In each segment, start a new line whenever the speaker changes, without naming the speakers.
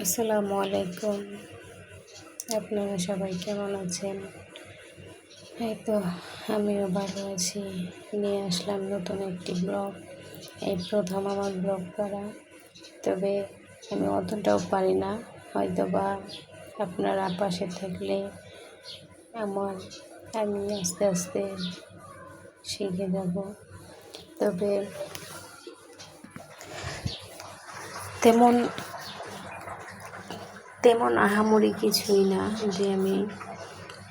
আসসালামু আলাইকুম। আপনারা সবাই কেমন আছেন? এই তো আমিও ভালো আছি। নিয়ে আসলাম নতুন একটি ব্লগ। এই প্রথম আমার ব্লগ করা, তবে আমি অতটাও পারি না। হয়তো বা আপনারা পাশে থাকলে আমি আস্তে আস্তে শিখে যাব। তবে তেমন আহামরি কিছুই না যে আমি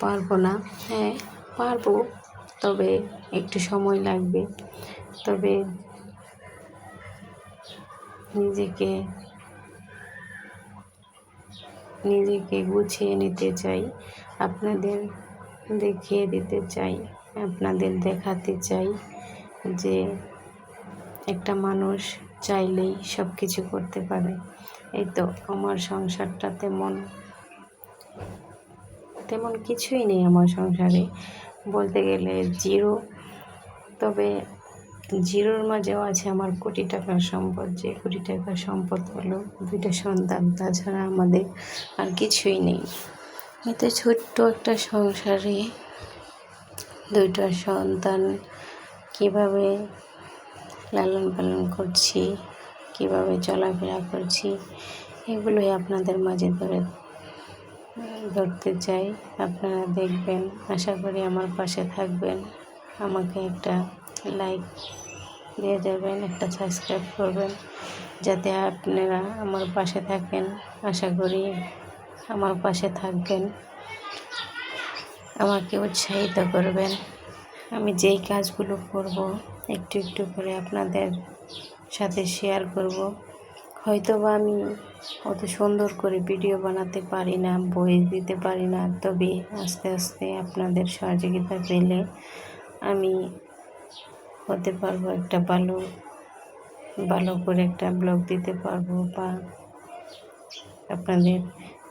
পারবো না। হ্যাঁ, পারবো, তবে একটু সময় লাগবে। তবে নিজেকে গুছিয়ে নিতে চাই, আপনাদের দেখিয়ে দিতে চাই, আপনাদের দেখাতে চাই যে একটা মানুষ চাইলেই সব কিছু করতে পারে। এই তো আমার সংসারটা তেমন কিছুই নেই আমার সংসারে, বলতে গেলে জিরো। তবে জিরোর মাঝেও আছে আমার কোটি টাকার সম্পদ। যে কোটি টাকার সম্পদ হলো 2টা সন্তান, তাছাড়া আমাদের আর কিছুই নেই। এতে ছোট্ট একটা সংসারে 2টা সন্তান কীভাবে লালন পালন করছি, কীভাবে চলাফেরা করছি, এগুলোই আপনাদের মাঝে ধরতে চাই। আপনারা দেখবেন, আশা করি আমার পাশে থাকবেন। আমাকে একটা লাইক দিয়ে যাবেন, একটা সাবস্ক্রাইব করবেন, যাতে আপনারা আমার পাশে থাকেন। আশা করি আমার পাশে থাকবেন, আমাকে উৎসাহিত করবেন। আমি যেই কাজগুলো করব একটু একটু করে আপনাদের সাথে শেয়ার করব। হয়তো বা আমি অত সুন্দর করে ভিডিও বানাতে পারি না, ভয়েস দিতে পারি না, তবে আস্তে আস্তে আপনাদের সহযোগিতা পেলে আমি হতে পারবো, একটা ভালো করে একটা ব্লগ দিতে পারবো বা আপনাদের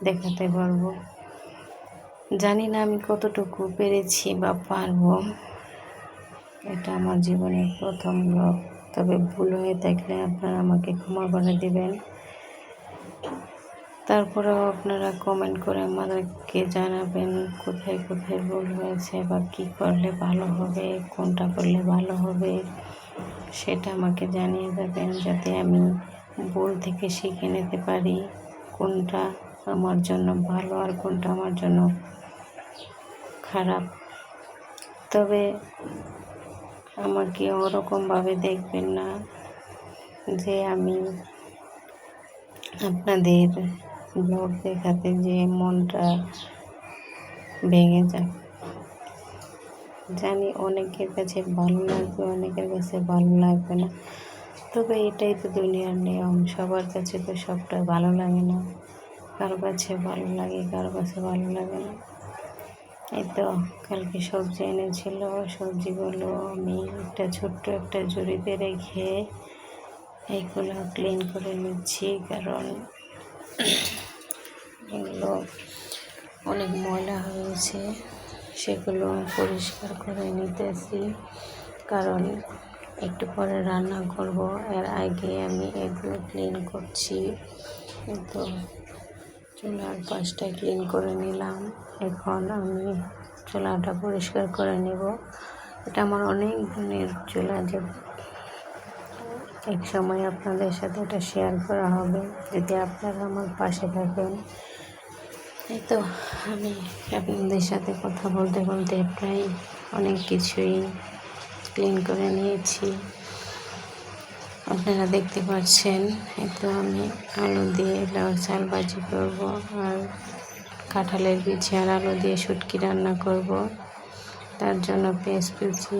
দেখাতে পারবো। জানি না আমি কতটুকু পেরেছি বা পারবো। এটা আমার জীবনের প্রথম ব্লগ, তবে ভুল হয়ে থাকলে আপনারা আমাকে ক্ষমা করে দেবেন। তারপরেও আপনারা কমেন্ট করে আমাদেরকে জানাবেন কোথায় কোথায় ভুল হয়েছে বা কী করলে ভালো হবে, কোনটা করলে ভালো হবে, সেটা আমাকে জানিয়ে দেবেন, যাতে আমি ভুল থেকে শিখে নিতে পারি কোনটা আমার জন্য ভালো আর কোনটা আমার জন্য খারাপ। তবে আমাকে ওরকমভাবে দেখবেন না যে আমি আপনাদের ব্লগ দেখাতে যে মনটা ভেঙে যায়। জানি অনেকের কাছে ভালো লাগবে, অনেকের কাছে ভালো লাগবে না, তবে এটাই তো দুনিয়ার নিয়ম। সবার কাছে তো সবটা ভালো লাগে না, কারো কাছে ভালো লাগে, কারো কাছে ভালো লাগে না। এই তো কালকে সবজি এনেছিল, সবজিগুলো আমি ছোট্ট একটা ঝুড়িতে রেখে এইগুলো ক্লিন করে নিচ্ছি, কারণ এগুলো অনেক ময়লা হয়েছে, সেগুলো পরিষ্কার করে নিতেছি, কারণ একটু পরে রান্না করব। এর আগে আমি এগুলো ক্লিন করছি। তো চুলার পাশটা ক্লিন করে নিলাম, এখন আমি চুলাটা পরিষ্কার করে নেব। এটা আমার অনেক দিনের চুলা, যে এক সময় আপনাদের সাথে এটা শেয়ার করা হবে যদি আপনারা আমার পাশে থাকেন। এই তো আমি আপনাদের সাথে কথা বলতে বলতে প্রায় অনেক কিছুই ক্লিন করে নিয়েছি, আপনারা দেখতে পাচ্ছেন। এই তো আমি আলু দিয়ে লাউ চাল ভাজি করব, আর কাঁঠালের বিচি আর আলু দিয়ে শুটকি রান্না করব। তার জন্য পেঁয়াজ কুচি